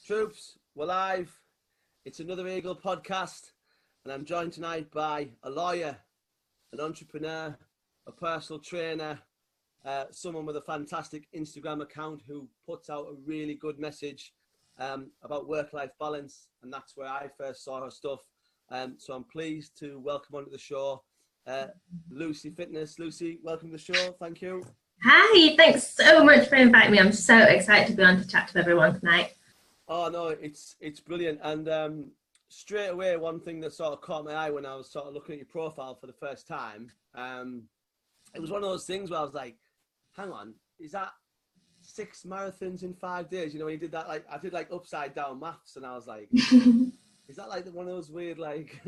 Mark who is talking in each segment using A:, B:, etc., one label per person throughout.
A: Troops, we're live. It's another Eagle podcast, and I'm joined tonight by a lawyer, an entrepreneur, a personal trainer, someone with a fantastic Instagram account who puts out a really good message about work-life balance, and that's where I first saw her stuff. So I'm pleased to welcome onto the show Lucy Fitness. Lucy, welcome to the show. Thank you.
B: Hi, thanks so much for inviting me. I'm so excited to be on to chat to everyone tonight.
A: Oh no, it's brilliant. And straight away, one thing that sort of caught my eye when I was sort of looking at your profile for the first time, it was one of those things where I was like, hang on, is that 6 marathons in 5 days? You know, when you did that, like I did like upside down maths, and I was like, is that like one of those weird like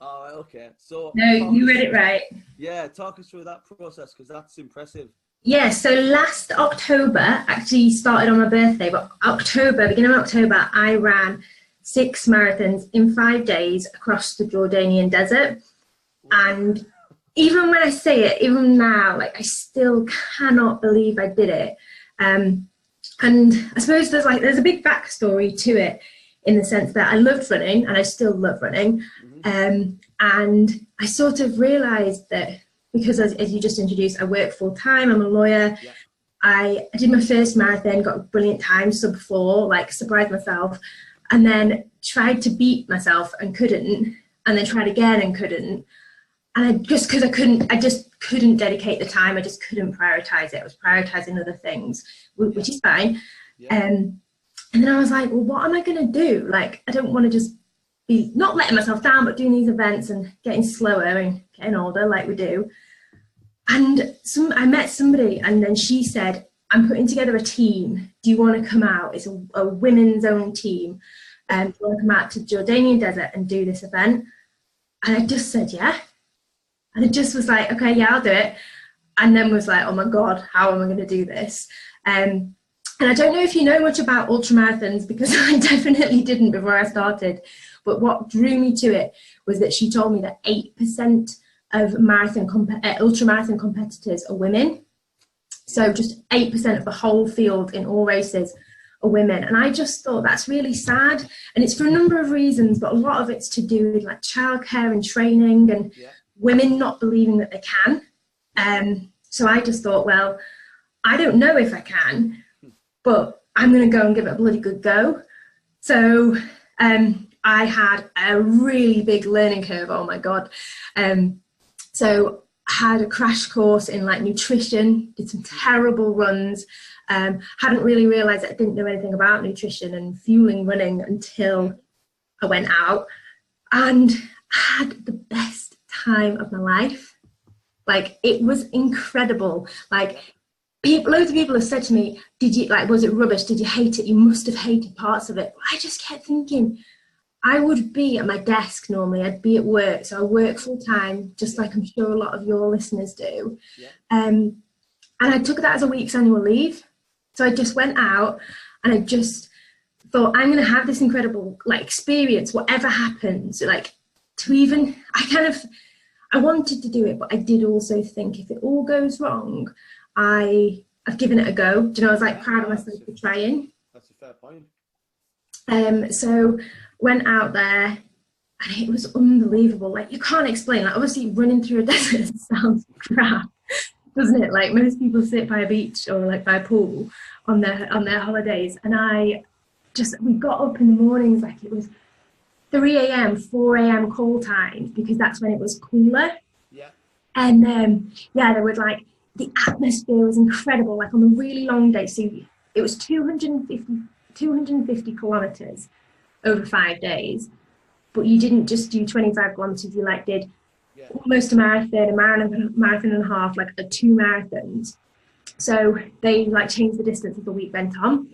A: oh, okay. So
B: no, you read it right.
A: Yeah, talk us through that process, because that's impressive.
B: Yeah, so last October, actually started on my birthday, but beginning of October, I ran 6 marathons in 5 days across the Jordanian desert. And even when I say it, even now, like I still cannot believe I did it. And I suppose there's a big backstory to it, in the sense that I loved running and I still love running. And I sort of realized that because, as you just introduced, I work full time, I'm a lawyer. Yeah. I did my first marathon, got a brilliant time, sub 4, like surprised myself, and then tried to beat myself and couldn't, and then tried again and couldn't. And just couldn't dedicate the time. I just couldn't prioritize it. I was prioritizing other things, which is fine. Yeah. And then I was like, well, what am I going to do? Like, I don't want to just be not letting myself down, but doing these events and getting slower and getting older like we do. And I met somebody, and then she said, I'm putting together a team. Do you want to come out? It's a women's own team. Do you want to come out to the Jordanian desert and do this event? And I just said, yeah. And it just was like, okay, yeah, I'll do it. And then was like, oh my God, how am I going to do this? And I don't know if you know much about ultramarathons, because I definitely didn't before I started. But what drew me to it was that she told me that 8% of ultramarathon competitors are women. So just 8% of the whole field in all races are women. And I just thought that's really sad. And it's for a number of reasons, but a lot of it's to do with like childcare and training and women not believing that they can. So I just thought, well, I don't know if I can, but I'm going to go and give it a bloody good go. So I had a really big learning curve. Oh my God. So I had a crash course in like nutrition, did some terrible runs. Hadn't really realized that I didn't know anything about nutrition and fueling running until I went out, and had the best time of my life. Like, it was incredible. Like, loads of people have said to me, was it rubbish? Did you hate it? You must have hated parts of it. I just kept thinking, I would be at my desk normally, I'd be at work. So I work full time, just like I'm sure a lot of your listeners do. Yeah. And I took that as a week's annual leave. So I just went out and I just thought, I'm going to have this incredible like experience, whatever happens. Like, I wanted to do it, but I did also think, if it all goes wrong, I've given it a go. Do you know, I was like proud of myself for trying.
A: That's a fair point.
B: So went out there, and it was unbelievable. Like, you can't explain. Like, obviously running through a desert sounds crap, doesn't it? Like, most people sit by a beach or like by a pool on their holidays, and we got up in the mornings, like it was 3 a.m., 4 a.m. call times, because that's when it was cooler. Yeah. And there was like, the atmosphere was incredible. Like, on a really long day, so it was 250 kilometers over 5 days, but you didn't just do 25 kilometers. You like did almost a marathon and a half, like 2 marathons. So they like changed the distance as the week went on.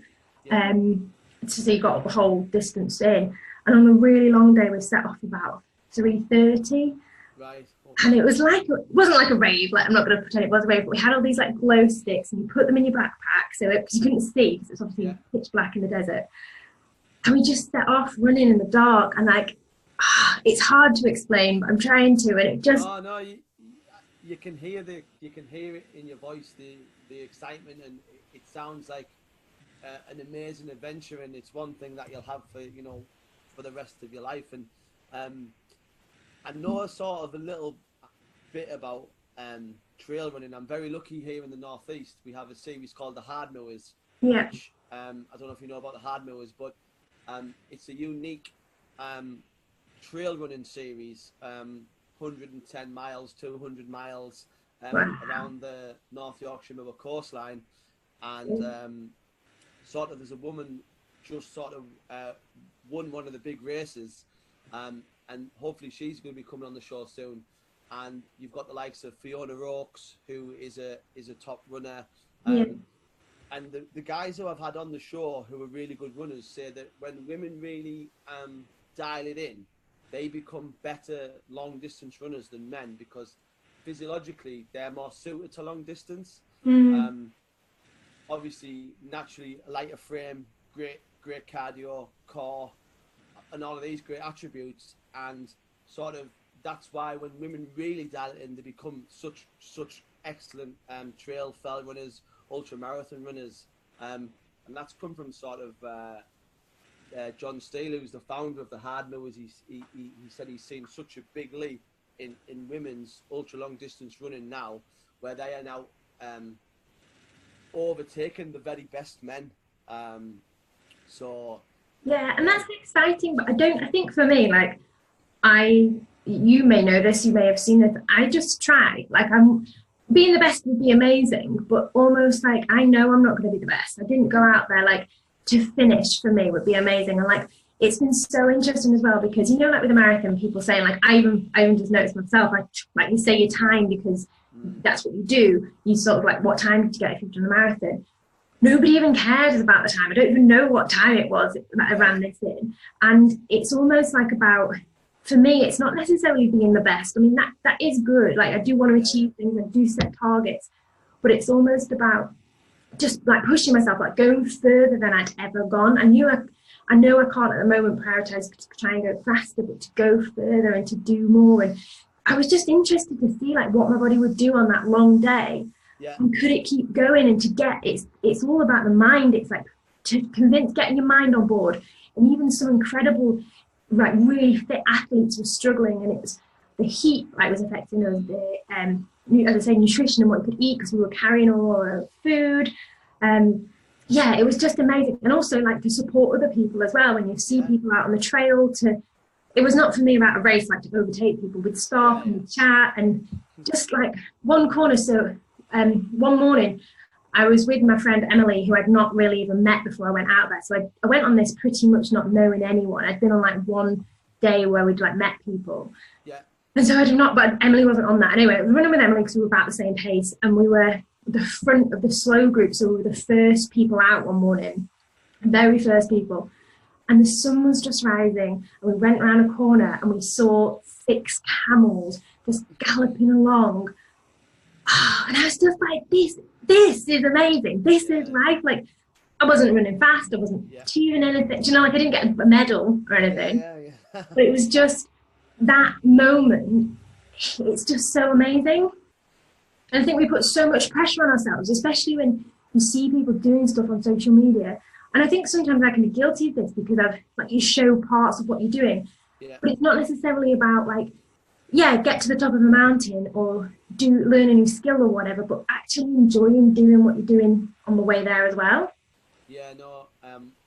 B: So you got the whole distance in. And on a really long day, we set off about 3:30. Right. Okay. And it wasn't like a rave. Like, I'm not going to pretend it was a rave, but we had all these like glow sticks, and you put them in your backpack, so because you couldn't see, because it's obviously pitch black in the desert. And we just set off running in the dark, and like, it's hard to explain, but I'm trying to, and it just.
A: Oh no, you can hear it in your voice, the excitement, and it sounds like an amazing adventure, and it's one thing that you'll have for for the rest of your life. And I know sort of a little bit about trail running. I'm very lucky here in the northeast. We have a series called the Hardmowers.
B: Yeah.
A: Which, I don't know if you know about the Hardmowers, but it's a unique trail running series, 110 miles, 200 miles
B: Wow.
A: around the North Yorkshire Moor coastline. And sort of there's a woman just sort of won one of the big races, and hopefully she's going to be coming on the show soon. And you've got the likes of Fiona Oakes, who is a top runner.
B: Yeah.
A: And the guys who I've had on the show who are really good runners say that when women really dial it in, they become better long distance runners than men, because physiologically they're more suited to long distance. Obviously, naturally, a lighter frame, great cardio, core, and all of these great attributes. And sort of that's why when women really dial it in, they become such excellent trail fell runners, ultra marathon runners. And that's come from sort of John Steele, who's the founder of the Hardmowers. He said he's seen such a big leap in women's ultra long distance running now, where they are now overtaking the very best men. So
B: Yeah, and that's exciting, but I think for me, like, you may know this, you may have seen this, I just try, like, being the best would be amazing, but almost like, I know I'm not going to be the best. I didn't go out there, like, to finish for me would be amazing. And like, it's been so interesting as well, because, like with the marathon, people saying, like, I even just noticed myself, like you say your time because that's what you do. You sort of like, what time did you get if you've done a marathon? Nobody even cares about the time. I don't even know what time it was that I ran this in. And it's almost like about, for me, it's not necessarily being the best. I mean, that is good. Like, I do want to achieve things, I do set targets, but it's almost about just like pushing myself, like going further than I'd ever gone. I know I can't at the moment prioritize to try and go faster, but to go further and to do more. And I was just interested to see like what my body would do on that long day.
A: Yeah.
B: And could it keep going? And to get it's all about the mind. It's like to convince, getting your mind on board. And even some incredible, like really fit athletes were struggling, and it was the heat like was affecting us. The as I say, nutrition and what you could eat, because we were carrying all our food. Yeah, it was just amazing. And also like to support other people as well. When you see people out on the trail, it was not for me about a race, like to overtake people. We'd stop and we'd chat, and just like one corner. So one morning I was with my friend Emily, who I'd not really even met before I went out there. So I went on this pretty much not knowing anyone. I'd been on like one day where we'd like met people.
A: Yeah.
B: And so I did not, but Emily wasn't on that. Anyway, I was running with Emily because we were about the same pace, and we were the front of the slow group. So we were the first people out one morning, very first people. And the sun was just rising, and we went around a corner and we saw 6 camels just galloping along. And I was just like, this is amazing. This is life. Like, I wasn't running fast. I wasn't achieving anything. Do you know, like I didn't get a medal or anything. But it was just that moment. It's just so amazing. And I think we put so much pressure on ourselves, especially when you see people doing stuff on social media. And I think sometimes I can be guilty of this, because you show parts of what you're doing. Yeah. But it's not necessarily about like, get to the top of a mountain or learn a new skill or whatever, but actually enjoying doing what you're doing on the way there as well.
A: Yeah, no,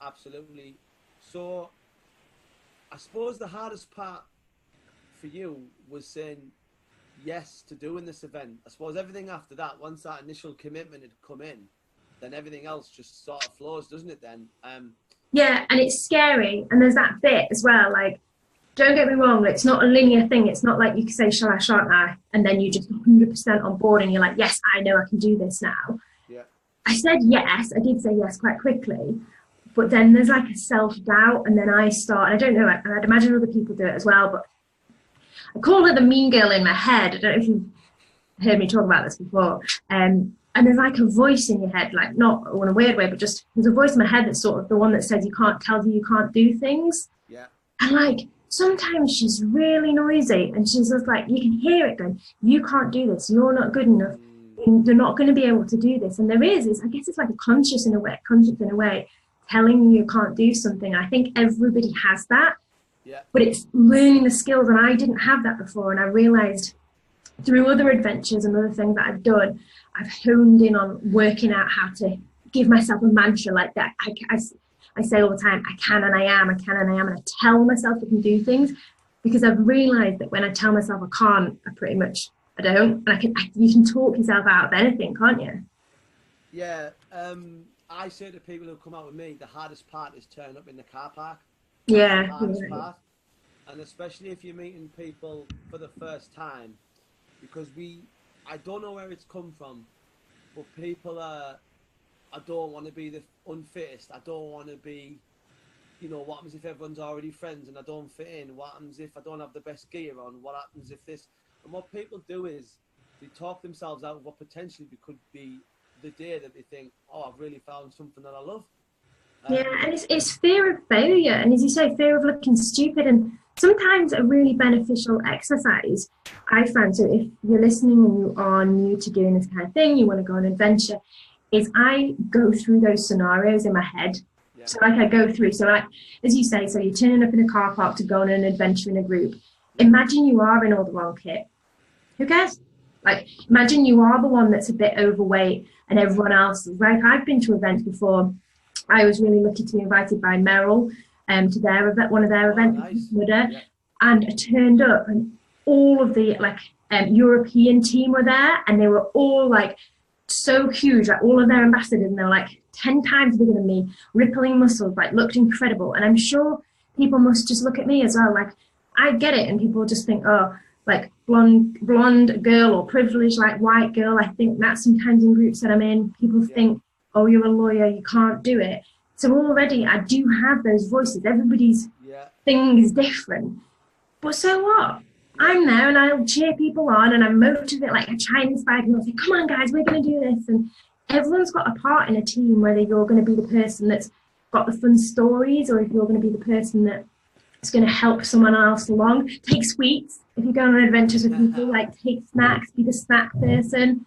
A: absolutely. So I suppose the hardest part for you was saying yes to doing this event. I suppose everything after that, once that initial commitment had come in, then everything else just sort of flows, doesn't it then?
B: Yeah, and it's scary. And there's that bit as well, like, don't get me wrong, it's not a linear thing. It's not like you can say, shall I, shan't I? And then you're just 100% on board and you're like, yes, I know I can do this now. Yeah. I said yes. I did say yes quite quickly. But then there's like a self-doubt, and then I start, and I don't know, and I'd imagine other people do it as well, but I call her the mean girl in my head. I don't know if you've heard me talk about this before. And there's like a voice in your head, like not in a weird way, but just there's a voice in my head that's sort of the one that says tells you can't do things. Yeah. And like, sometimes she's really noisy, and she's just like, you can hear it going, you can't do this, you're not good enough. you're not going to be able to do this. And there is, I guess it's like a conscience in a way, telling you can't do something. I think everybody has that, but it's learning the skills. And I didn't have that before. And I realized through other adventures and other things that I've done, I've honed in on working out how to give myself a mantra like that. I say all the time, I can and I am, I can and I am. And I tell myself I can do things, because I've realized that when I tell myself I can't, I don't. And you can talk yourself out of anything, can't you?
A: Yeah. I say to people who come out with me, the hardest part is turning up in the car park.
B: Yeah.
A: The hardest part. And especially if you're meeting people for the first time, because I don't know where it's come from, but people are, I don't want to be the unfittest. I don't want to be, what happens if everyone's already friends and I don't fit in? What happens if I don't have the best gear on? What happens if this? And what people do is they talk themselves out of what potentially could be the day that they think, oh, I've really found something that I love.
B: Yeah, and it's fear of failure. And as you say, fear of looking stupid. And sometimes a really beneficial exercise I find, so if you're listening and you are new to doing this kind of thing, you want to go on an adventure, is I go through those scenarios in my head. Yeah. So I go through, as you say, so you're turning up in a car park to go on an adventure in a group. Imagine you are in all the wrong kit. Who cares? Imagine you are the one that's a bit overweight and everyone else, I've been to events before. I was really lucky to be invited by Merrill to their event, one of their events, nice. Yeah. And I turned up and all of the European team were there, and they were all so huge, all of their ambassadors, and they were 10 times bigger than me, rippling muscles, looked incredible. And I'm sure people must just look at me as well, I get it, and people just think, oh, blonde girl or privileged white girl. I think that sometimes in groups that I'm in, people think, oh, you're a lawyer, you can't do it. So already I do have those voices. Everybody's thing is different. But so what? I'm there and I'll cheer people on and I'm motivated, I try and inspire people and say, come on guys, we're going to do this. And everyone's got a part in a team, whether you're going to be the person that's got the fun stories or if you're going to be the person that's going to help someone else along. Take sweets. If you go on adventures with people, take snacks, be the snack person.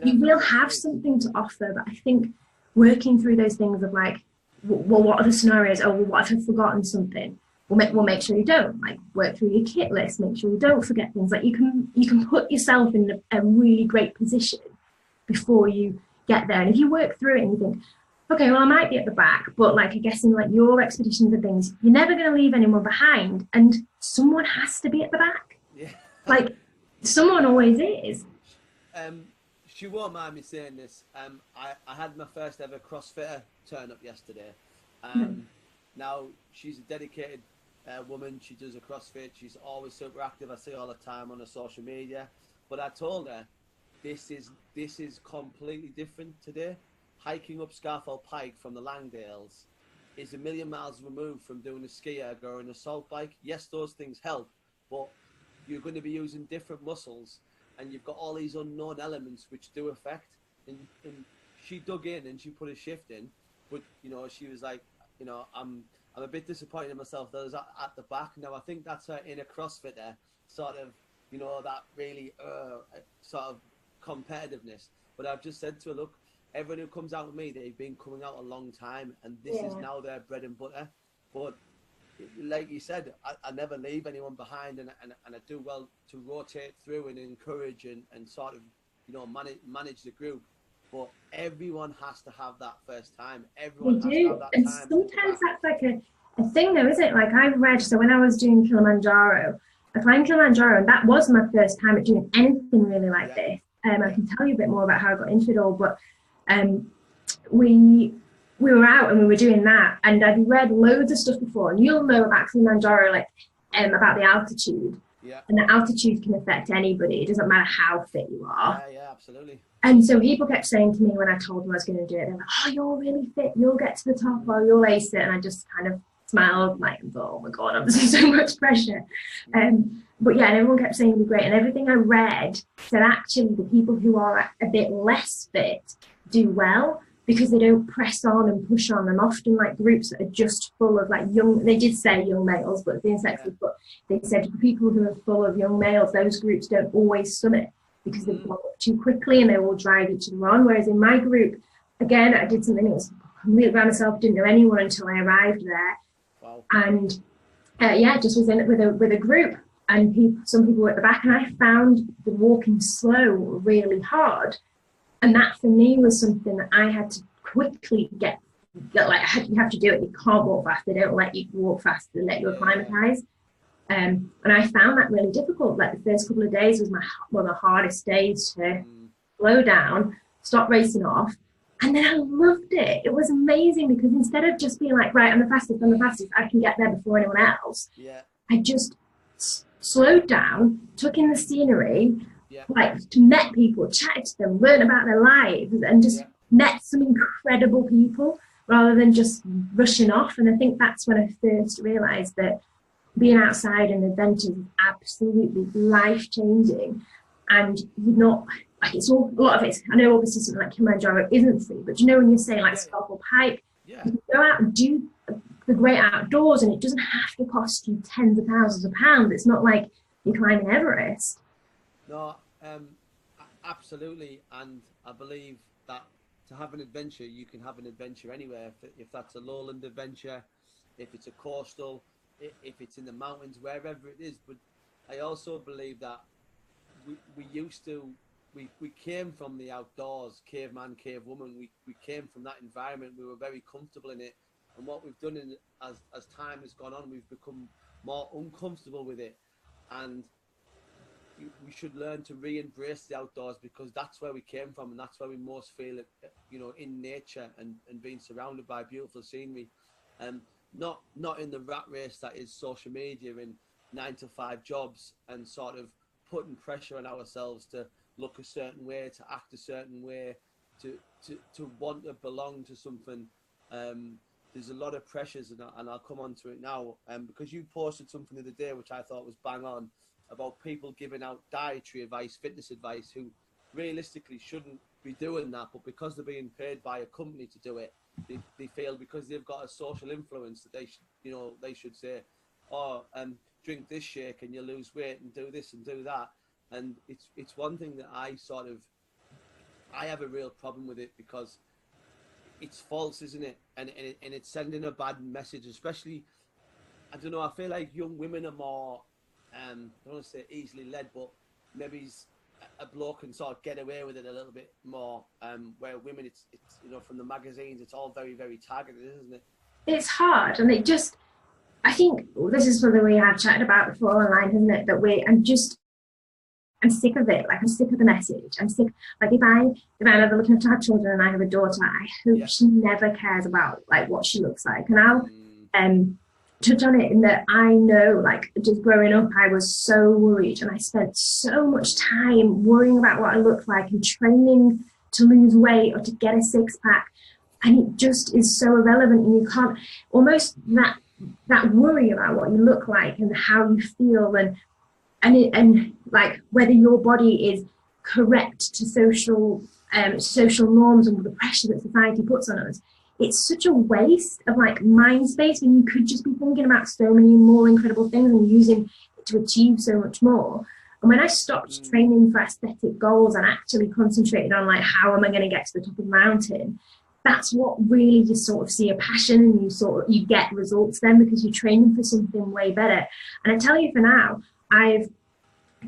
B: You will have something to offer, but I think working through those things of well, what are the scenarios? Oh, well, what if I've forgotten something? We'll make sure you don't. Work through your kit list, make sure you don't forget things. You can put yourself in a really great position before you get there. And if you work through it and you think, okay, well, I might be at the back, but I guess in your expeditions and things, you're never going to leave anyone behind, and someone has to be at the back. Yeah. Someone always is.
A: She won't mind me saying this. I had my first ever CrossFitter turn up yesterday. Now she's a dedicated woman. She does a CrossFit. She's always super active. I see her all the time on her social media. But I told her, this is completely different today. Hiking up Scafell Pike from the Langdales is a million miles removed from doing a ski erg or an assault bike. Yes, those things help, but you're going to be using different muscles, and you've got all these unknown elements which do affect. And she dug in and she put a shift in, but she was like, I'm a bit disappointed in myself that I was at the back. Now I think that's her inner CrossFitter sort of, that really sort of competitiveness. But I've just said to her, look, everyone who comes out with me, they've been coming out a long time, and this is now their bread and butter. But like you said, I never leave anyone behind, and I do well to rotate through and encourage and sort of, manage the group. But everyone has to have that first time. Everyone has to have that
B: and
A: time.
B: Sometimes that's a thing though, isn't it? I've read, so when I was doing Kilimanjaro, I climbed Kilimanjaro, and that was my first time at doing anything really like this. I can tell you a bit more about how I got into it all, but we were out and we were doing that, and I'd read loads of stuff before, and you'll know about Kilimanjaro, about the altitude. Yeah. And the altitude can affect anybody. It doesn't matter how fit you are.
A: Yeah, absolutely.
B: And so people kept saying to me when I told them I was going to do it, they were like, oh, you're really fit, you'll get to the top, or you'll ace it. And I just kind of smiled, oh my God, obviously so much pressure. But yeah, and everyone kept saying it'd be great. And everything I read said actually the people who are a bit less fit do well, because they don't press on and push on. And often groups that are just full of young, they did say young males, but being sexist, but they said people who are full of young males, those groups don't always summit, because they've gone up too quickly and they all drive each other on. Whereas in my group, again, I did something that was completely by myself, didn't know anyone until I arrived there.
A: Wow.
B: And just was in it with a group, and some people were at the back, and I found the walking slow really hard. And that for me was something that I had to quickly get like, you have to do it. You can't walk fast. They don't let you walk fast. They let you acclimatise. And I found that really difficult. Like the first couple of days was one of the hardest days to slow down, stop racing off. And then I loved it. It was amazing because instead of just being like, right, I'm the fastest, I can get there before anyone else.
A: Yeah.
B: I just slowed down, took in the scenery, like met people, chatted to them, learned about their lives, and just met some incredible people rather than just rushing off. And I think that's when I first realised that being outside and adventure is absolutely life-changing. And you're not, like, it's all, a lot of it, I know obviously something like Kilimanjaro isn't free, but you know when you're saying like Scalpel Pike, you can go out and do the great outdoors and it doesn't have to cost you tens of thousands of pounds. It's not like you're climbing Everest.
A: No, absolutely. And I believe that to have an adventure, you can have an adventure anywhere. If that's a lowland adventure, if it's a coastal, if it's in the mountains, wherever it is. But I also believe that we came from the outdoors, caveman, cavewoman. We came from that environment. We were very comfortable in it. And what we've done as time has gone on, we've become more uncomfortable with it. And we should learn to re-embrace the outdoors, because that's where we came from, and that's where we most feel it, you know, in nature and being surrounded by beautiful scenery. Not in the rat race that is social media and 9-to-5 jobs, and sort of putting pressure on ourselves to look a certain way, to act a certain way, to want to belong to something. There's a lot of pressures, and I'll come on to it now, because you posted something the other day which I thought was bang on, about people giving out dietary advice, fitness advice, who realistically shouldn't be doing that, but because they're being paid by a company to do it, they feel because they've got a social influence that they should say, oh, drink this shake and you'll lose weight, and do this and do that. And it's one thing that I have a real problem with it, because it's false, isn't it? And it's sending a bad message, especially, I don't know, I feel like young women are more, I don't want to say easily led, but maybe a bloke can sort of get away with it a little bit more, where women, it's you know, from the magazines, it's all very, very targeted, isn't it?
B: It's hard, and I think this is something we have chatted about before online, isn't it? That I'm sick of it. Like, I'm sick of the message. I'm sick. Like, if I'm ever looking after our children and I have a daughter, I hope she never cares about like what she looks like. And I'll touch on it in that I know, like, just growing up, I was so worried, and I spent so much time worrying about what I looked like and training to lose weight or to get a six-pack, and it just is so irrelevant. And you can't, almost that worry about what you look like and how you feel, and like whether your body is correct to social norms and the pressure that society puts on us. It's such a waste of like mind space when you could just be thinking about so many more incredible things and using it to achieve so much more. And when I stopped training for aesthetic goals and actually concentrated on like, how am I going to get to the top of the mountain, that's what really you sort of see a passion, and you get results then, because you're training for something way better. And I tell you, for now, I've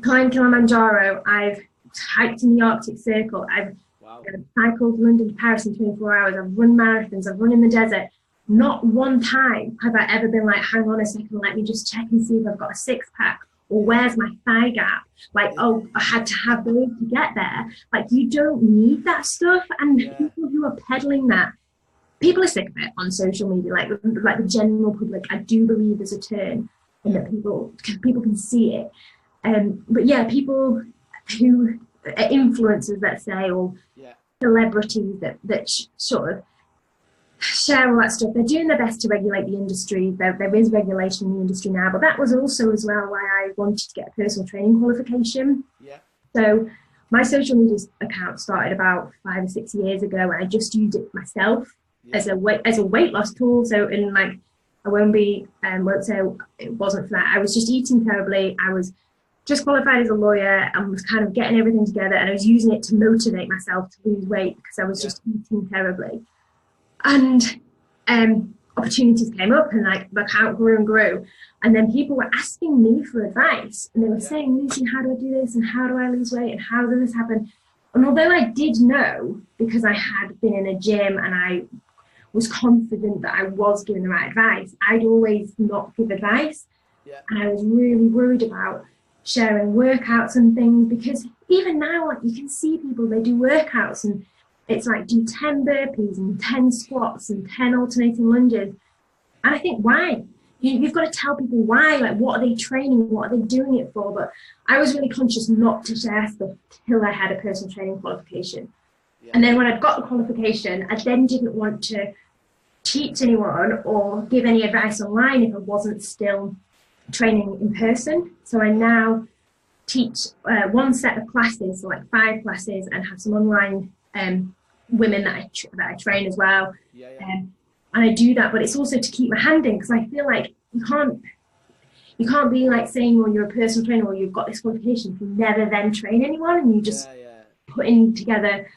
B: climbed Kilimanjaro, I've hiked in the Arctic Circle, I've cycled London to Paris in 24 hours, I've run marathons, I've run in the desert. Not one time have I ever been like, hang on a second, let me just check and see if I've got a six-pack, or where's my thigh gap? Like, oh, I had to have those to get there. Like, you don't need that stuff. And people who are peddling that, people are sick of it on social media, like the general public. I do believe there's a turn, and that people can see it. But yeah, people who are influencers, let's say, or celebrities that sort of share all that stuff, they're doing their best to regulate the industry. There is regulation in the industry now, but that was also as well why I wanted to get a personal training qualification. So my social media account started about 5 or 6 years ago, and I just used it myself as a weight loss tool. So, in like, I won't say it wasn't for that. I was just eating terribly. I was just qualified as a lawyer and was kind of getting everything together, and I was using it to motivate myself to lose weight because I was
A: Yeah.
B: just eating terribly. And opportunities came up, and like my account grew and grew. And then people were asking me for advice, and they were saying, Lucy, how do I do this? And how do I lose weight? And how does this happen? And although I did know, because I had been in a gym and I was confident that I was giving the right advice, I'd always not give advice.
A: Yeah.
B: And I was really worried about sharing workouts and things, because even now, like, you can see people, they do workouts and it's like do 10 burpees and 10 squats and 10 alternating lunges. And I think, why? You've got to tell people why, like, what are they training, what are they doing it for? But I was really conscious not to share stuff till I had a personal training qualification.
A: Yeah.
B: And then when I'd got the qualification, I then didn't want to teach anyone or give any advice online if I wasn't still training in person. So I now teach one set of classes, so like 5 classes, and have some online women that I train as well.
A: Yeah.
B: And I do that, but it's also to keep my hand in, because I feel like you can't be like saying, well, you're a personal trainer or you've got this qualification if you never then train anyone, and you just putting together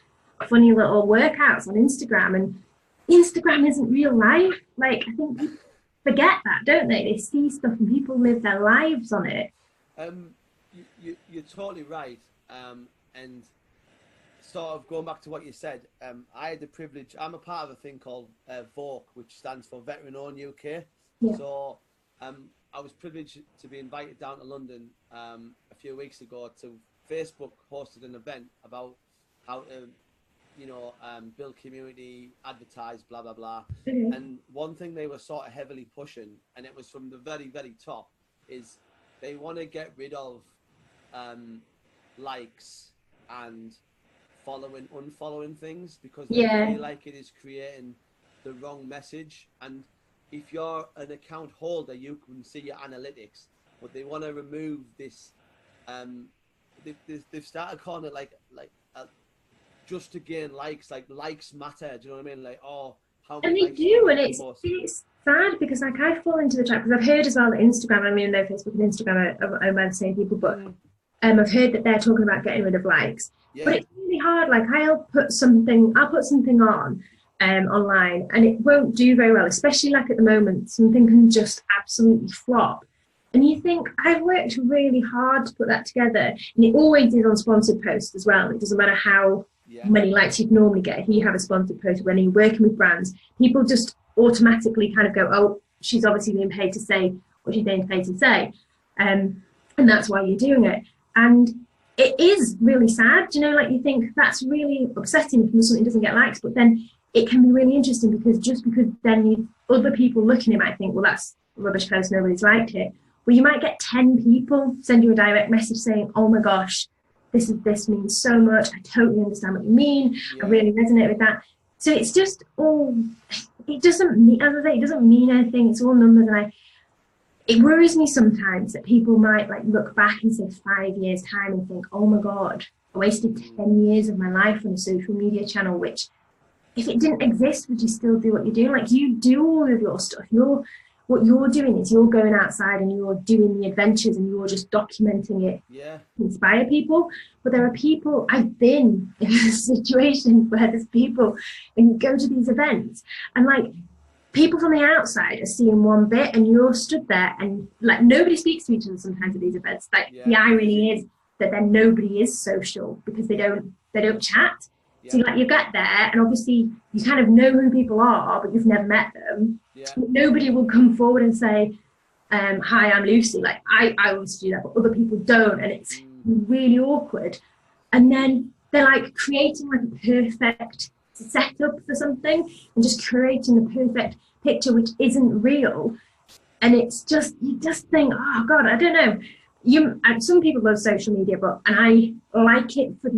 B: funny little workouts on Instagram. And Instagram isn't real life. Like, I think people forget that, don't they? They see stuff and people live their lives on it.
A: You're totally right. And sort of going back to what you said, I had the privilege, I'm a part of a thing called VOC, which stands for Veteran Owned UK.
B: Yeah.
A: So I was privileged to be invited down to London a few weeks ago to Facebook hosted an event about how to, build community, advertise, blah, blah, blah.
B: Mm-hmm.
A: And one thing they were sort of heavily pushing, and it was from the very, very top, is they want to get rid of likes and unfollowing things, because they feel like it is creating the wrong message. And if you're an account holder, you can see your analytics, but they want to remove this. They've started calling it like just to gain likes, like likes matter. Do you know what I mean? Like, oh, how many
B: And they
A: likes
B: do, and it's sad, because like I fall into the trap, because I've heard as well that Instagram, I mean, no, Facebook and Instagram are owned by the same people, but I've heard that they're talking about getting rid of likes.
A: Yeah.
B: But it's really hard. Like, I'll put something on online, and it won't do very well, especially like at the moment, something can just absolutely flop. And you think, I've worked really hard to put that together, and it always is on sponsored posts as well. It doesn't matter how many likes you'd normally get. If you have a sponsored post, when you're working with brands, people just automatically kind of go, oh, she's obviously being paid to say what she's being paid to say. And that's why you're doing it. And it is really sad, like, you think that's really upsetting if something doesn't get likes, but then it can be really interesting, because then other people looking at it might think, well, that's a rubbish post, nobody's liked it. Well, you might get 10 people send you a direct message saying, oh my gosh, this means so much, I totally understand what you mean, I really resonate with that. So it's just all, it doesn't mean, as I say, it doesn't mean anything, it's all numbers. And it worries me sometimes that people might like look back in, say, 5 years time and think, oh my God, I wasted 10 years of my life on a social media channel, which, if it didn't exist, would you still do what you're doing? Like, you do all of your stuff. What you're doing is you're going outside and you're doing the adventures and you're just documenting it to inspire people. But there are people, I've been in a situation where there's people, and you go to these events and like people from the outside are seeing one bit, and you're stood there and like nobody speaks to each other sometimes at these events. Like the irony is that then nobody is social, because they don't chat. So like you get there and obviously you kind of know who people are, but you've never met them. Nobody will come forward and say, hi, I'm Lucy. Like I want to do that, but other people don't, and it's really awkward. And then they're like creating like a perfect setup for something and just creating the perfect picture, which isn't real. And it's just, you just think, oh God, I don't know. Some people love social media, and I like it for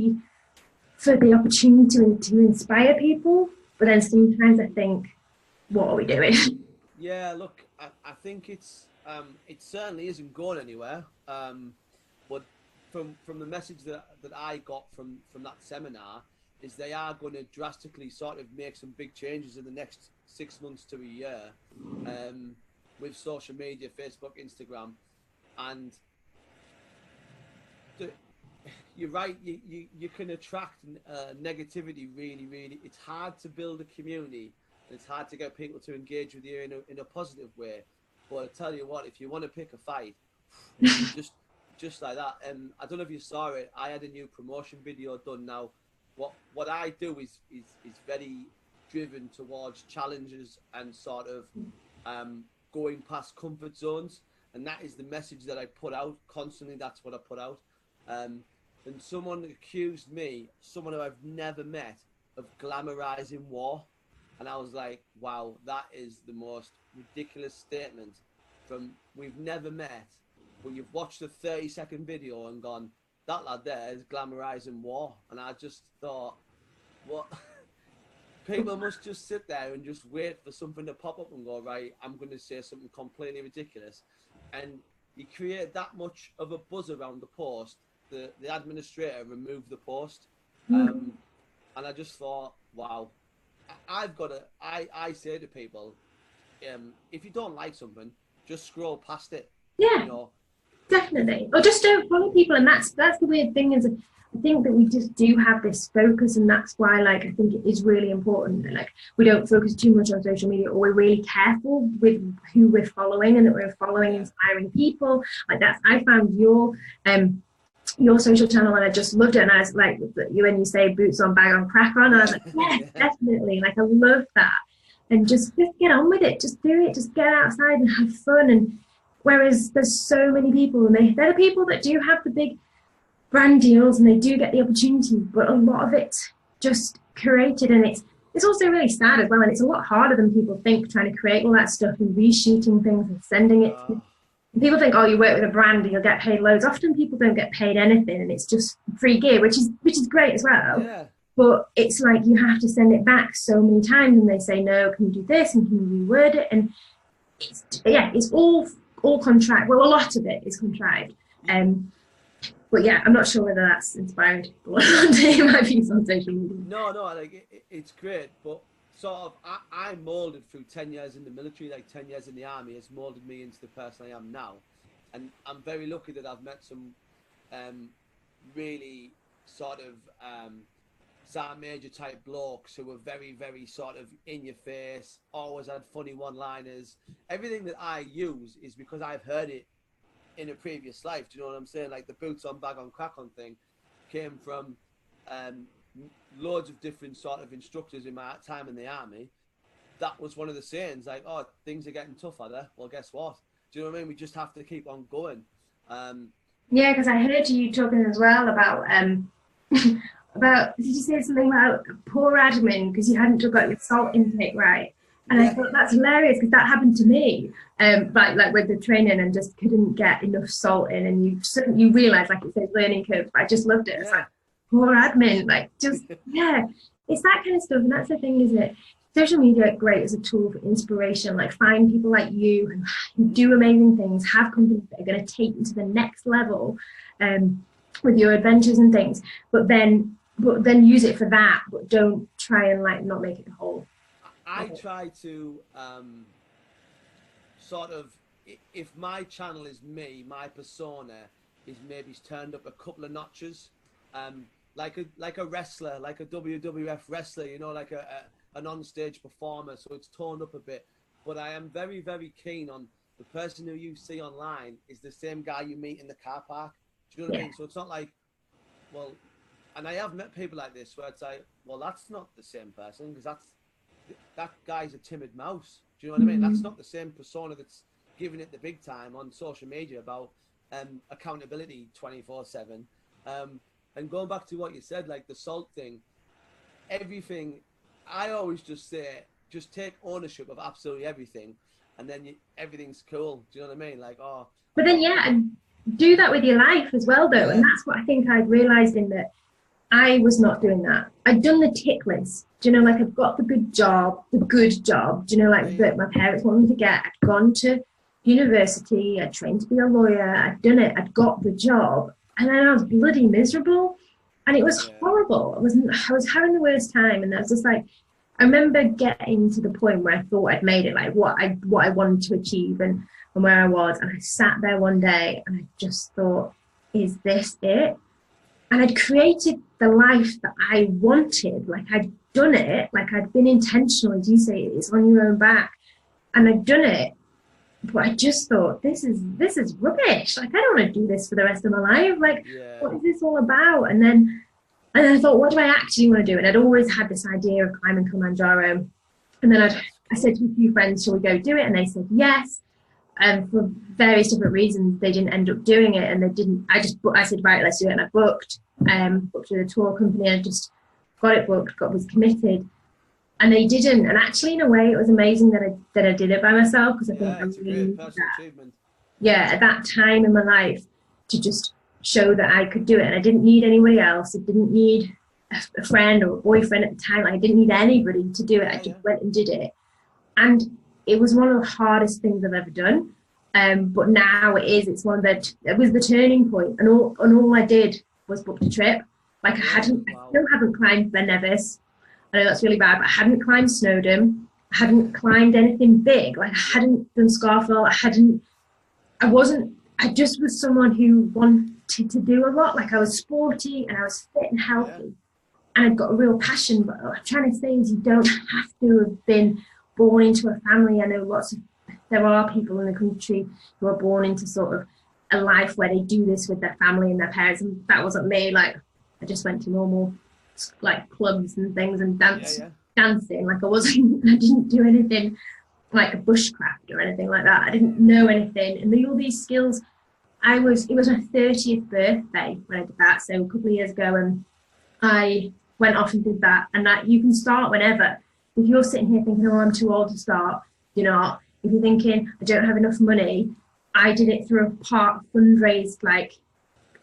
B: the opportunity to inspire people, but then sometimes I think, what are we doing?
A: Yeah, look, I think it certainly isn't going anywhere. But from the message that I got from that seminar is they are going to drastically sort of make some big changes in the next 6 months to a year, with social media, Facebook, Instagram, and you're right. You can attract negativity really. It's hard to build a community. It's hard to get people to engage with you in a positive way. But I tell you what, if you want to pick a fight, just like that. And I don't know if you saw it. I had a new promotion video done now. What I do is very driven towards challenges and sort of going past comfort zones. And that is the message that I put out constantly. That's what I put out. And someone accused me, someone who I've never met, of glamorizing war. And I was like, wow, that is the most ridiculous statement from we've never met, but you've watched a 30-second video and gone, that lad there is glamorizing war. And I just thought, what? People must just sit there and just wait for something to pop up and go, right, I'm going to say something completely ridiculous. And you create that much of a buzz around the post, the administrator removed the post. And I just thought, wow, I say to people, if you don't like something, just scroll past it.
B: Yeah, you know? Definitely. Or just don't follow people. And that's the weird thing is, I think that we just do have this focus, and that's why, like, I think it is really important that, like, we don't focus too much on social media, or we're really careful with who we're following, and that we're following inspiring people. Like that's, I found your social channel, and I just loved it. And I was like, you when you say boots on, bag on, crack on, and I was like, yes, definitely. Like I love that. And just get on with it. Just do it. Just get outside and have fun. And whereas there's so many people, and they're the people that do have the big brand deals, and they do get the opportunity, but a lot of it's just curated, and it's also really sad as well. And it's a lot harder than people think, trying to create all that stuff and reshooting things and sending it. People think, oh, you work with a brand and you'll get paid loads. Often people don't get paid anything, and it's just free gear, which is great as well. Yeah. But it's like you have to send it back so many times, and they say, no, can you do this, and can you reword it? And it's all contrived. Well, a lot of it is contrived. But yeah, I'm not sure whether that's inspiring people to my views on social media.
A: No, like it's great, but sort of I molded through 10 years in the military, like 10 years in the army has molded me into the person I am now. And I'm very lucky that I've met some really sort of Sergeant Major type blokes who were very, very sort of in your face, always had funny one-liners. Everything that I use is because I've heard it in a previous life. Do you know what I'm saying? Like the boots on, bag on, crack on thing came from loads of different sort of instructors in my time in the army. That was one of the sayings, like, oh, things are getting tougher there. Well, guess what? Do you know what I mean? We just have to keep on going.
B: Yeah, because I heard you talking as well about did you say something about poor admin because you hadn't got your salt intake right? And I thought that's hilarious because that happened to me, like with the training, and just couldn't get enough salt in, and you realise, like it says, learning curve. I just loved it. It's like poor admin, like just it's that kind of stuff, and that's the thing, is it? Social media great as a tool for inspiration. Like find people like you who do amazing things, have companies that are going to take you to the next level, with your adventures and things. But then use it for that, but don't try and like not make it the whole.
A: I try to sort of, if my channel is me, my persona is maybe turned up a couple of notches, like a wrestler, like a WWF wrestler, you know, like an on-stage performer, so it's toned up a bit. But I am very, very keen on the person who you see online is the same guy you meet in the car park. Do you know what I mean? So it's not like, well, and I have met people like this where it's like, well, that's not the same person, because that guy's a timid mouse. Do you know what I mean? That's not the same persona that's giving it the big time on social media about accountability 24/7. And going back to what you said, like the salt thing, everything, I always just say, just take ownership of absolutely everything, and then everything's cool. Do you know what I mean? Like, oh.
B: But then, and do that with your life as well, though. And that's what I think I'd realised, in that I was not doing that. I'd done the tick list. Do you know, like I've got the good job. Do you know, like that my parents wanted me to get. I'd gone to university. I'd trained to be a lawyer. I'd done it. I'd got the job. And then I was bloody miserable. And it was horrible. I was having the worst time. And I was just like, I remember getting to the point where I thought I'd made it, like what I wanted to achieve and where I was. And I sat there one day and I just thought, is this it? And I'd created the life that I wanted. Like I'd done it, like I'd been intentional, as you say, it's on your own back. And I'd done it. But I just thought, this is rubbish. Like, I don't want to do this for the rest of my life. Like, what is this all about? And then I thought, what do I actually want to do? And I'd always had this idea of climbing Kilimanjaro. And then I said to a few friends, shall we go do it? And they said yes. And for various different reasons, they didn't end up doing it. And they didn't, I said, right, let's do it. And I booked with a tour company. And I just got it booked, was committed. And they didn't. And actually, in a way, it was amazing that I did it by myself, because I think
A: it's a great personal achievement.
B: Yeah, at that time in my life, to just show that I could do it. And I didn't need anybody else. I didn't need a friend or a boyfriend at the time. I didn't need anybody to do it. I just went and did it. And it was one of the hardest things I've ever done. But now it was the turning point. And all I did was book a trip. Like I still haven't climbed Ben Nevis. I know that's really bad, but I hadn't climbed Snowdon. I hadn't climbed anything big. Like I hadn't done Scafell. I just was someone who wanted to do a lot. Like I was sporty and I was fit and healthy. And I've got a real passion. But what I'm trying to say is you don't have to have been born into a family. I know there are people in the country who are born into sort of a life where they do this with their family and their parents. And that wasn't me. Like I just went to normal like clubs and things and dancing. Like I didn't do anything like a bushcraft or anything like that. I didn't know anything. And all these skills, it was my 30th birthday when I did that. So a couple of years ago, and I went off and did that. And that you can start whenever. If you're sitting here thinking, oh, I'm too old to start, you're not. If you're thinking, I don't have enough money, I did it through a part fundraised thing.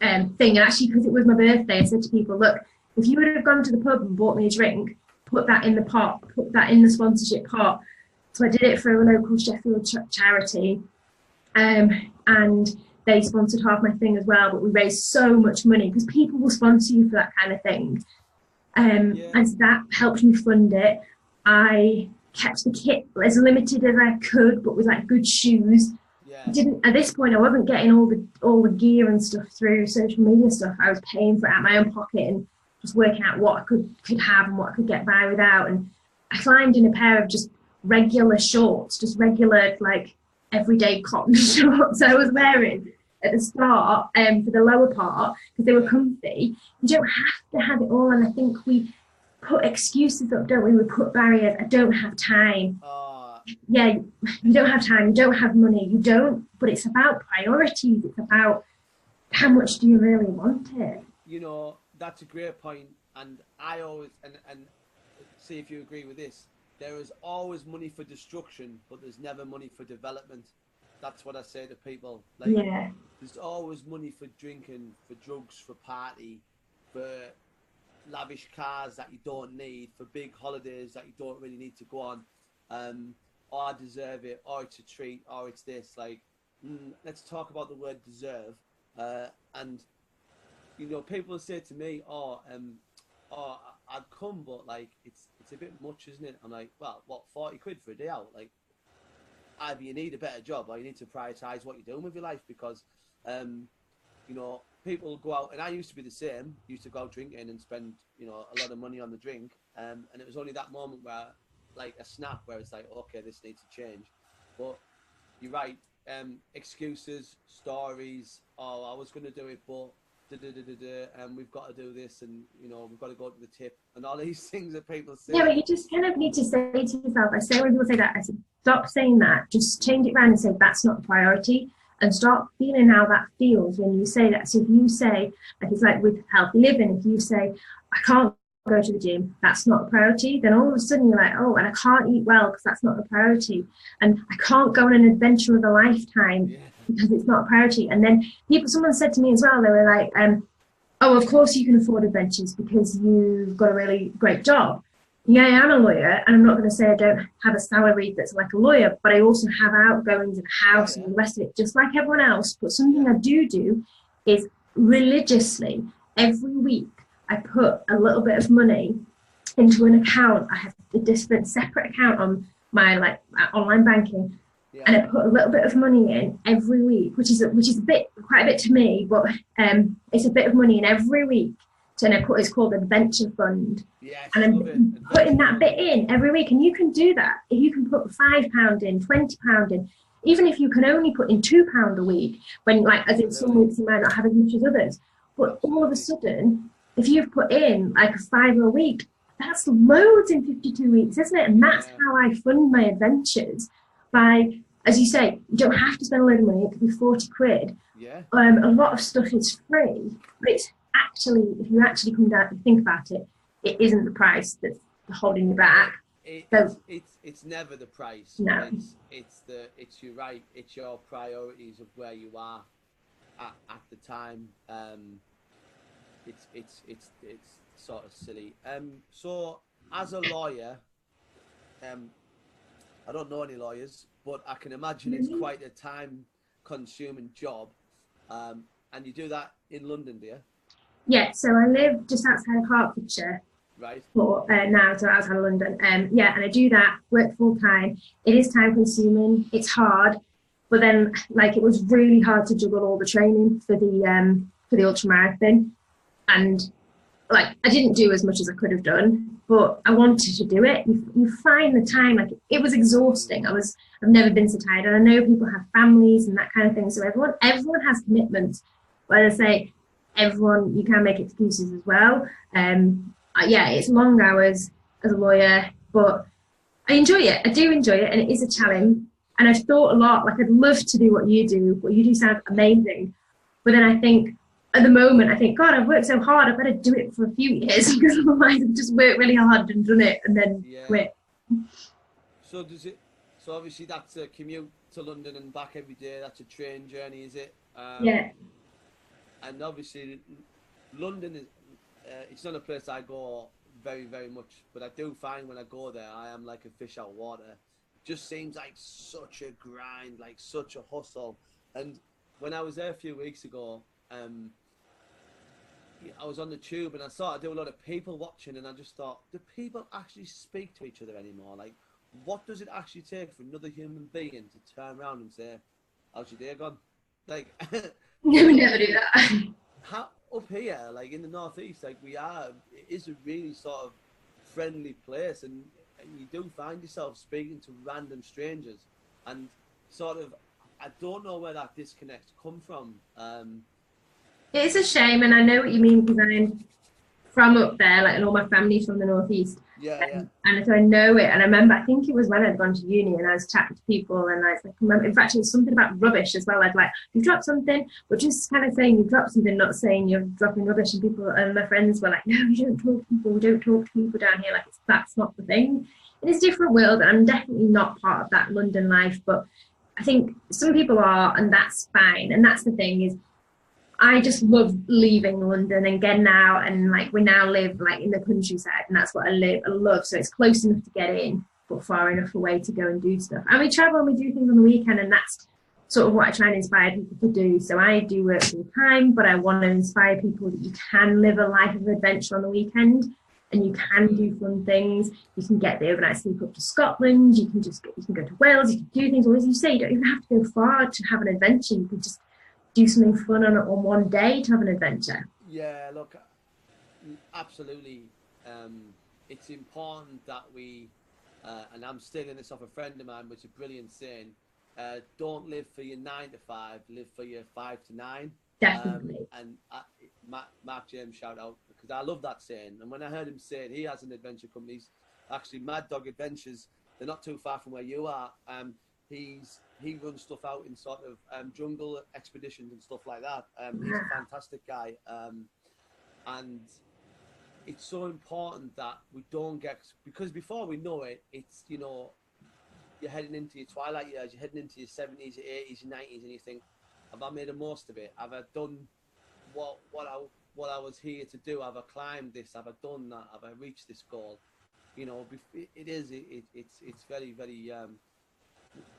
B: And actually, because it was my birthday, I said to people, look, if you would have gone to the pub and bought me a drink, put that in the pot, put that in the sponsorship pot. So I did it for a local Sheffield charity, and they sponsored half my thing as well. But we raised so much money because people will sponsor you for that kind of thing. And so that helped me fund it. I kept the kit as limited as I could, but with like good shoes. At this point, I wasn't getting all the gear and stuff through social media stuff. I was paying for it out of my own pocket and just working out what I could have and what I could get by without. And I climbed in a pair of just regular shorts, just regular like everyday cotton shorts I was wearing at the start for the lower part because they were comfy. You don't have to have it all, and I think we put excuses up, don't we? We put barriers. I don't have time. Yeah, you don't have time, you don't have money, you don't, but it's about priorities. It's about how much do you really want it.
A: You know, that's a great point, and I always and see if you agree with this. There is always money for destruction, but there's never money for development. That's what I say to people. Like, there's always money for drinking, for drugs, for party, for lavish cars that you don't need, for big holidays that you don't really need to go on. Or I deserve it, or it's a treat, or it's this. Like, let's talk about the word deserve. And you know, people say to me, I'd come, but like it's a bit much, isn't it? I'm like, well, what, 40 quid for a day out? Like, either you need a better job or you need to prioritize what you're doing with your life, because you know, people go out, and I used to be the same, used to go out drinking and spend, you know, a lot of money on the drink, and it was only that moment where, like a snap, where it's like, okay, this needs to change. But you're right, excuses, stories, I was going to do it, but and we've got to do this, and you know, we've got to go to the tip, and all these things that people say.
B: Yeah, but you just kind of need to say to yourself, I say when people say that, I said, stop saying that, just change it around and say that's not a priority, and start feeling how that feels when you say that. So if you say, like it's like with healthy living, if you say, I can't go to the gym, that's not a priority, then all of a sudden you're like, oh, and I can't eat well because that's not a priority, and I can't go on an adventure of a lifetime because it's not a priority. And then someone said to me as well, they were like, oh, of course you can afford adventures because you've got a really great job. Yeah, I am a lawyer, and I'm not going to say I don't have a salary that's like a lawyer, but I also have outgoings and a house and the rest of it, just like everyone else. But something I do is religiously every week I put a little bit of money into an account. I have a different separate account on my like online banking, and I put a little bit of money in every week, which is quite a bit to me, but it's a bit of money in every week. So it's called Adventure Fund.
A: Yes,
B: and I'm putting that bit in every week, and you can do that. If you can put £5 in, £20 in, even if you can only put in £2 a week, when like as in some weeks you might not have as much as others, but all of a sudden, if you've put in like a £5 a week, that's loads in 52 weeks, isn't it? And that's how I fund my adventures. By, as you say, you don't have to spend a load of money. It could be 40 quid.
A: Yeah.
B: A lot of stuff is free, but it's actually, if you actually come down and think about it, it isn't the price that's holding you back.
A: It's never the price.
B: No.
A: It's you're right. It's your priorities of where you are at the time. It's sort of silly. So as a lawyer, I don't know any lawyers, but I can imagine it's quite a time-consuming job. And you do that in London, do you?
B: Yeah, so I live just outside of Hertfordshire.
A: Right.
B: But now, so outside of London. Yeah, and I do that, work full time. It is time-consuming. It's hard, but then like it was really hard to juggle all the training for the ultramarathon, and like I didn't do as much as I could have done, but I wanted to do it. You find the time, like it was exhausting. I've never been so tired, and I know people have families and that kind of thing. So everyone has commitments. But I say, everyone, you can make excuses as well. Yeah, it's long hours as a lawyer, but I enjoy it. I do enjoy it, and it is a challenge. And I've thought a lot, like I'd love to do what you do. What you do sounds amazing. But then I think, at the moment, I think, God, I've worked so hard, I better do it for a few years, because otherwise I've just worked really hard and done it and then quit.
A: So obviously that's a commute to London and back every day. That's a train journey, is it?
B: Yeah.
A: And obviously London is, it's not a place I go very, very much, but I do find when I go there, I am like a fish out of water. It just seems like such a grind, like such a hustle. And when I was there a few weeks ago, I was on the tube and I saw I do a lot of people watching, and I just thought, do people actually speak to each other anymore? Like, what does it actually take for another human being to turn around and say, how's your day gone? Like,
B: we never do that.
A: Up here, like in the northeast, like it is a really sort of friendly place, and you do find yourself speaking to random strangers, and sort of, I don't know where that disconnect come from.
B: It's a shame, and I know what you mean, because I'm from up there, like, and all my family's from the northeast. And so I know it. And I remember, I think it was when I'd gone to uni and I was chatting to people, and I was like, in fact, it was something about rubbish as well. I'd like, you've dropped something, but just kind of saying you've dropped something, not saying you're dropping rubbish. And people, and my friends were like, no, you don't talk to people. We don't talk to people down here. Like, that's not the thing. It's a different world, and I'm definitely not part of that London life. But I think some people are, and that's fine. And that's the thing is, I just love leaving London and getting out, and like we now live like in the countryside, and that's what I love. So it's close enough to get in, but far enough away to go and do stuff. And we travel and we do things on the weekend, and that's sort of what I try and inspire people to do. So I do work full time, but I want to inspire people that you can live a life of adventure on the weekend, and you can do fun things. You can get the overnight sleep up to Scotland. You can go to Wales. You can do things. Or as you say, you don't even have to go far to have an adventure. You can just do something fun on one day to have an adventure.
A: Yeah, look, absolutely. It's important that we, and I'm stealing this off a friend of mine, which is a brilliant saying, don't live for your 9 to 5, live for your 5 to 9.
B: Definitely.
A: And Mark James, shout out, because I love that saying. And when I heard him say it, he has an adventure company, actually Mad Dog Adventures. They're not too far from where you are. He runs stuff out in sort of jungle expeditions and stuff like that. He's a fantastic guy, and it's so important that we don't get, because before we know it, it's, you know, you're heading into your twilight years, you're heading into your 70s, your 80s, your 90s, and you think, have I made the most of it? Have I done what I was here to do? Have I climbed this? Have I done that? Have I reached this goal? You know, it's very, very.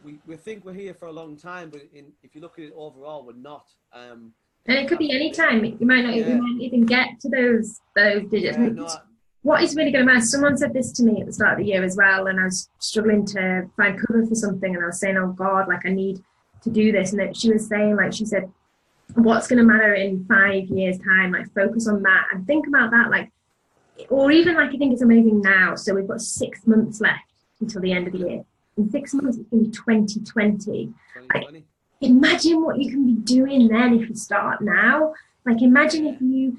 A: We think we're here for a long time, but if you look at it overall, we're not.
B: And it could be any time. You might not even get to those digits.
A: Yeah, no,
B: what is really going to matter, someone said this to me at the start of the year as well, and I was struggling to find cover for something, and I was saying, oh God, like I need to do this. And that she was saying, like, she said, what's going to matter in 5 years time, like focus on that and think about that, like, or even like I think it's amazing now, so we've got 6 months left until the end of the year. In 6 months it's going to be 2020. Like, imagine what you can be doing then if you start now. Like, imagine if you,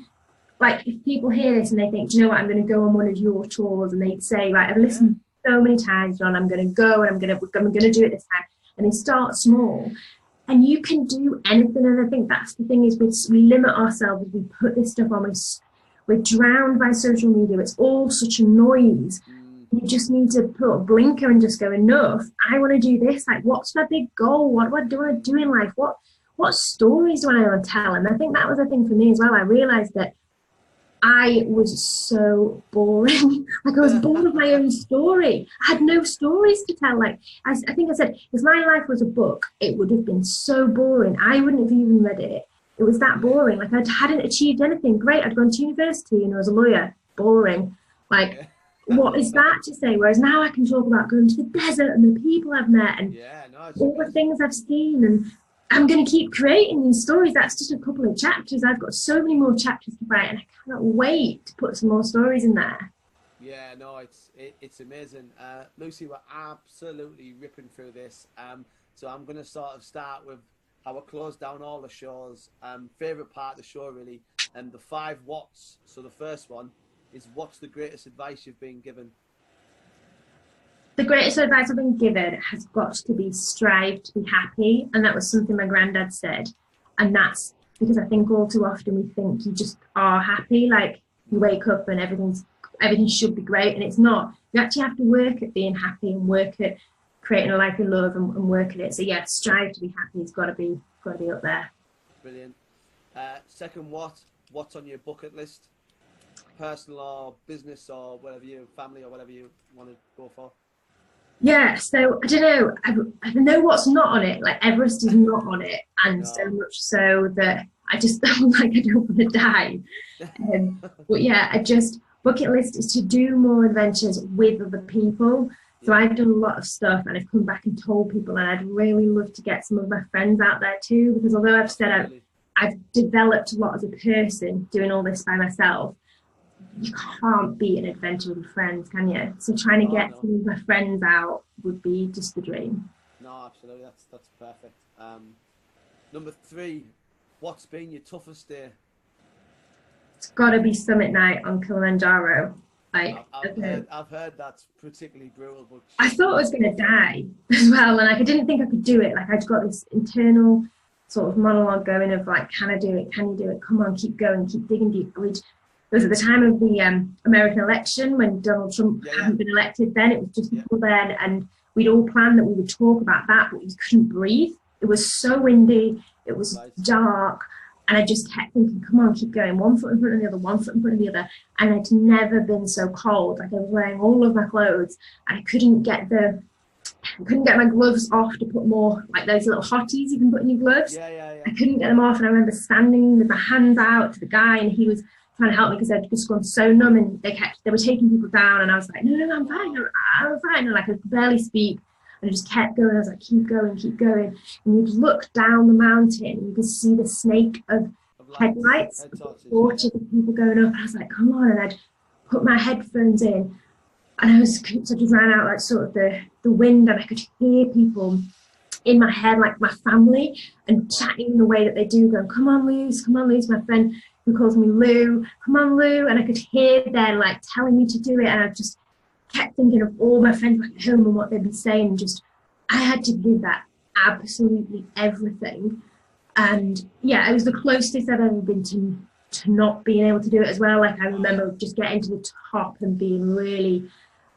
B: like, if people hear this and they think, do you know what, I'm going to go on one of your tours, and they'd say, right, I've listened so many times, John, I'm going to go and I'm going to do it this time. And they start small, and you can do anything. And I think that's the thing, is we limit ourselves, we put this stuff on, we're drowned by social media. It's all such a noise. You just need to put a blinker and just go, enough. I want to do this. Like, what's my big goal? What do I want to do in life? What stories do I want to tell? And I think that was a thing for me as well. I realized that I was so boring. Like, I was bored of my own story. I had no stories to tell. Like, I think I said, if my life was a book, it would have been so boring. I wouldn't have even read it. It was that boring. Like, I hadn't achieved anything. Great, I'd gone to university and I was a lawyer. Boring. Like, what is that to say? Whereas now I can talk about going to the desert and the people I've met and all the things I've seen, and I'm going to keep creating these stories. That's just a couple of chapters. I've got so many more chapters to write, and I cannot wait to put some more stories in there.
A: Yeah, no, it's amazing. Lucy, we're absolutely ripping through this. So I'm going to sort of start with how I close down all the shows. Favorite part of the show, really, and the 5 whats. So the first one is, what's the greatest advice you've been given?
B: The greatest advice I've been given has got to be strive to be happy. And that was something my granddad said. And that's because I think all too often we think you just are happy. Like, you wake up and everything should be great. And it's not. You actually have to work at being happy and work at creating a life you love and work at it. So yeah, strive to be happy has got to be up there.
A: Brilliant. Second, what's on your bucket list? Personal or business or whatever family or whatever you want to go for?
B: Yeah, so I don't know. I know what's not on it. Like, Everest is not on it, and so much so that I just feel like I don't want to die. But yeah, bucket list is to do more adventures with other people. So I've done a lot of stuff, and I've come back and told people, and I'd really love to get some of my friends out there too, because although I've said I've developed a lot as a person doing all this by myself, you can't beat an adventure with friends, can you? So trying to get some of my friends out would be just the dream.
A: No, absolutely, that's perfect. Number 3, what's been your toughest day?
B: It's got to be summit night on Kilimanjaro. Like,
A: I've heard that's particularly brutal. But
B: I thought I was going to die as well, and like, I didn't think I could do it. Like, I'd got this internal sort of monologue going of like, can I do it? Can you do it? Come on, keep going, keep digging deep. It was at the time of the American election when Donald Trump hadn't been elected then. It was just before then, and we'd all planned that we would talk about that, but we couldn't breathe. It was so windy, it was dark, and I just kept thinking, come on, keep going, one foot in front of the other, one foot in front of the other. And I'd never been so cold. Like, I was wearing all of my clothes, and I couldn't get my gloves off to put more, like those little hotties you can put in your gloves. I couldn't get them off, and I remember standing with my hands out to the guy, and he was trying to help me because they'd just gone so numb, and they were taking people down, and I was like, no, I'm fine, and like, I could barely speak, and I just kept going. I was like, keep going, and you'd look down the mountain and you could see the snake of headlights, torches of people going up, and I was like, come on. And I'd put my headphones in, and I was sort of ran out like sort of the wind, and I could hear people in my head, like my family, and chatting in the way that they do, going, come on Luz, my friend who calls me Lou, come on Lou. And I could hear them like telling me to do it, and I just kept thinking of all my friends back at home and what they'd be saying. Just, I had to give that absolutely everything. And yeah, it was the closest I've ever been to not being able to do it as well. Like, I remember just getting to the top and being really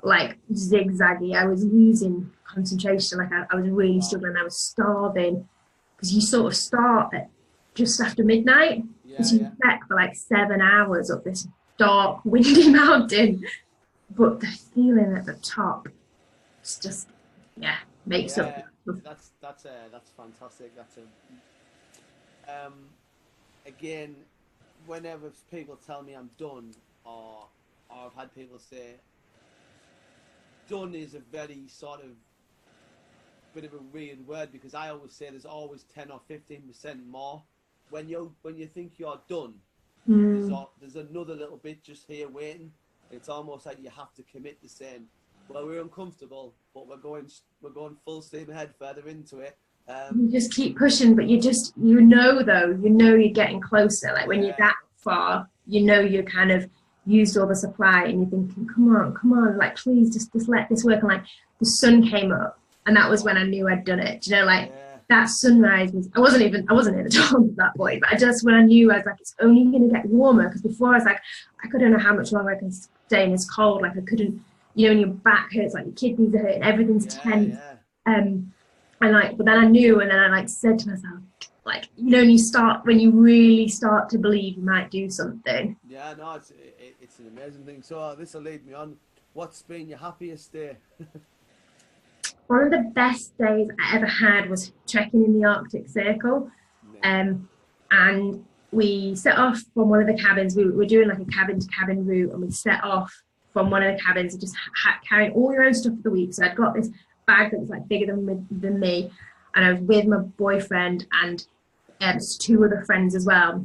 B: like zigzaggy. I was losing concentration. Like, I was really struggling. I was starving, because you sort of start at just after midnight. So you trek for like 7 hours up this dark, windy mountain. But the feeling at the top, it's just, makes up.
A: That's fantastic. Again, whenever people tell me I'm done or I've had people say done is a very sort of bit of a weird word, because I always say there's always 10 or 15% more. When you think you're done, there's another little bit just here waiting. It's almost like you have to commit to saying, well, we're uncomfortable, but we're going full steam ahead further into it.
B: You just keep pushing, but you know you're getting closer. Like when you're that far, you know you're kind of used all the supply, and you're thinking, come on, like please just let this work. And like the sun came up, and that was when I knew I'd done it. Do you know, like that sunrise was, I wasn't in at all at that point, but when I knew, I was like, it's only going to get warmer, because before I was like, I don't know how much longer I can stay in this cold. Like I couldn't, you know, when your back hurts, like your kidneys are hurting, everything's tense. And like, but then I knew, and then I like said to myself, like, you know, when you really start to believe you might do something.
A: Yeah, no, it's an amazing thing. So this will lead me on. What's been your happiest day?
B: One of the best days I ever had was trekking in the Arctic Circle. And we set off from one of the cabins. We were doing like a cabin to cabin route, and we set off from one of the cabins and just carrying all your own stuff for the week. So I'd got this bag that was like bigger than me, and I was with my boyfriend and two other friends as well.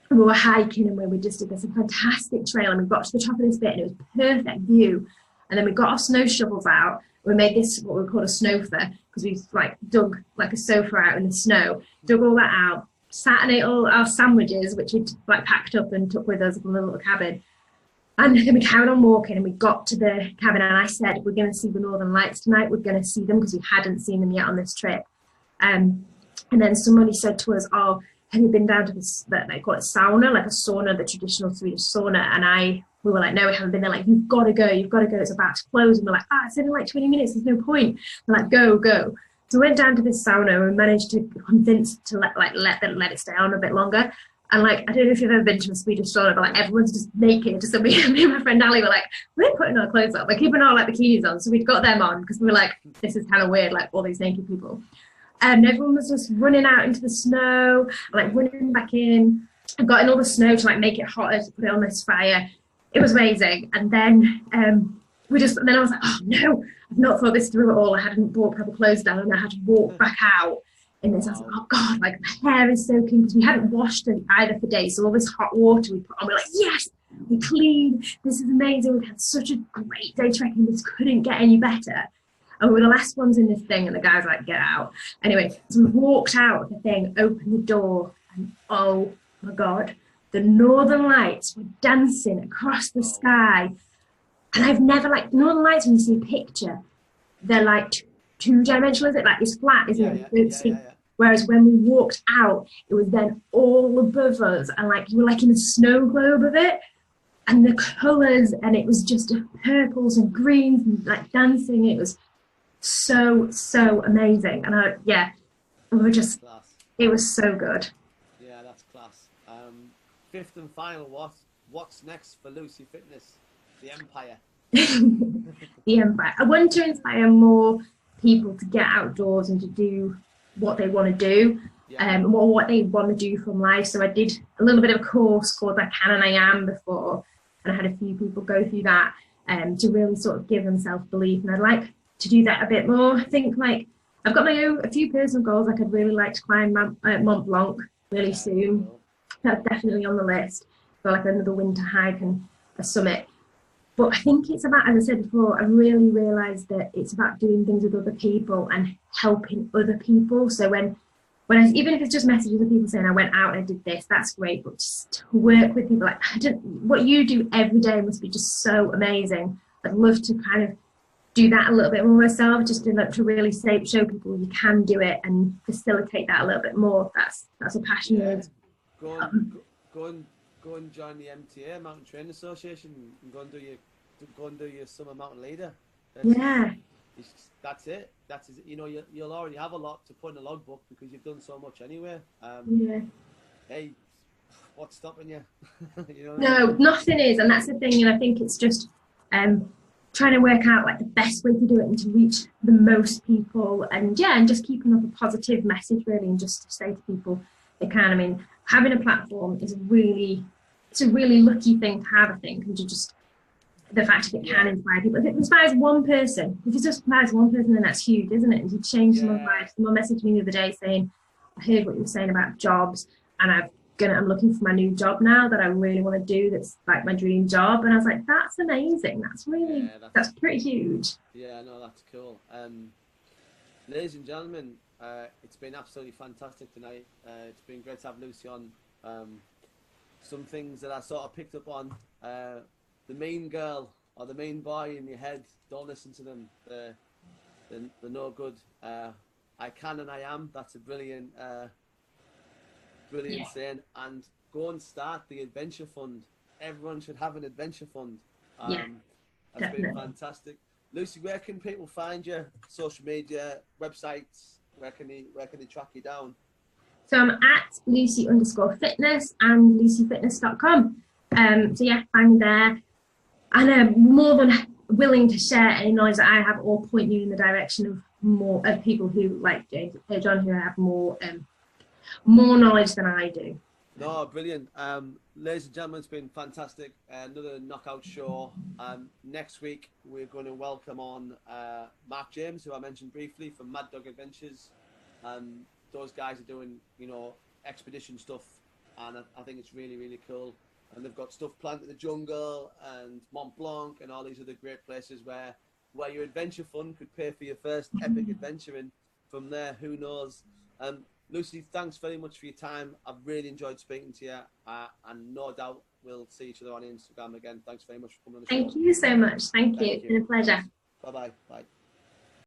B: And we were hiking, and we just did this fantastic trail, and we got to the top of this bit, and it was perfect view. And then we got our snow shovels out. We made this what we called a snowfer, because we like dug like a sofa out in the snow, dug all that out, sat and ate all our sandwiches, which we'd like packed up and took with us from the little cabin. And then we carried on walking, and we got to the cabin, and I said, we're going to see the Northern Lights tonight. We're going to see them, because we hadn't seen them yet on this trip. And then somebody said to us, oh, have you been down to this, that they call it sauna, like a sauna, the traditional Swedish sauna? And we were like, no, we haven't been there. Like, you've got to go, it's about to close. And we're like, it's in like 20 minutes, there's no point. We're like, go. So we went down to this sauna, and we managed to convince to let it stay on a bit longer. And like, I don't know if you've ever been to a Swedish sauna, but like everyone's just naked. So me and my friend Ali were like, we're putting our clothes on, we're keeping our like bikinis on. So we'd got them on, because we were like, this is kind of weird, like all these naked people. And everyone was just running out into the snow, like running back in. I got in all the snow to like make it hotter, to put it on this fire. It was amazing. And then then I was like, oh no, I've not thought this through at all. I hadn't brought proper clothes down, and I had to walk back out in this. I was like, oh God, like my hair is soaking, because we hadn't washed it either for days. So all this hot water we put on, we're like, yes, we cleaned. This is amazing. We've had such a great day trekking. This couldn't get any better. And we were the last ones in this thing, and the guy's like, get out. Anyway, so we walked out of the thing, opened the door, and oh my God, the Northern Lights were dancing across the sky. And I've never, like, Northern Lights, when you see a picture, they're like two-dimensional, is it? Like, it's flat, isn't it? Yeah. Whereas when we walked out, it was then all above us, and like, you were like in a snow globe of it. And the colours, and it was just purples and greens and like dancing. It was so amazing. And we were just, it was so good.
A: Yeah, that's class. Fifth and final, what's next for Lucy Fitness? The Empire.
B: The Empire. I want to inspire more people to get outdoors and to do what they want to do, or what they want to do from life. So I did a little bit of a course called I Can and I Am before, and I had a few people go through that to really sort of give them self-belief. And I'd like to do that a bit more. I think like I've got a few personal goals. Like I'd really like to climb Mont Blanc really soon. That's definitely on the list for like another winter hike and a summit. But I think it's about, as I said before, I really realised that it's about doing things with other people and helping other people. So when even if it's just messages of people saying I went out and I did this, that's great. But just to work with people, like what you do every day must be just so amazing. I'd love to kind of do that a little bit more myself, just to really show people you can do it and facilitate that a little bit more. That's a passion of.
A: Go and join the MTA, Mountain Training Association, and go and do your summer mountain leader. That's it. You know, you'll already have a lot to put in a logbook because you've done so much anyway. Hey, what's stopping you? You know
B: no, nothing is, and that's the thing. And I think it's just trying to work out like the best way to do it and to reach the most people, and just keeping up a positive message really, and just to say to people they can. I mean, having a platform is a really lucky thing to have, I think, and to just the fact that it can inspire people. If it inspires one person, if it just inspires one person, then that's huge, isn't it? And you change someone's life. Someone messaged me the other day saying, I heard what you were saying about jobs, and I'm looking for my new job now that I really want to do. That's like my dream job. And I was like, that's amazing. That's really, that's pretty huge.
A: Yeah, no, that's cool. Ladies and gentlemen, it's been absolutely fantastic tonight. It's been great to have Lucy on. Some things that I sort of picked up on, the mean girl or the mean boy in your head, don't listen to them. They're no good. I can and I am. That's a brilliant saying. And go and start the adventure fund. Everyone should have an adventure fund. That's
B: definitely
A: been fantastic. Lucy, where can people find you? Social media, websites? Where can they track you down?
B: So I'm at Lucy_fitness and LucyFitness.com. So yeah, find me there. And I'm more than willing to share any knowledge that I have or point you in the direction of more of people who, like John, who have more knowledge than I do.
A: No, brilliant. Ladies and gentlemen, it's been fantastic. Another knockout show. Next week, we're going to welcome on Mark James, who I mentioned briefly from Mad Dog Adventures. Those guys are doing, expedition stuff, and I think it's really, really cool. And they've got stuff planned in the jungle and Mont Blanc and all these other great places where your adventure fund could pay for your first epic adventure. And from there, who knows? Lucy, thanks very much for your time. I've really enjoyed speaking to you, and no doubt we'll see each other on Instagram again. Thanks very much for coming on the show.
B: Thank you so much. Thank you. It's been a pleasure.
A: Bye-bye. Bye.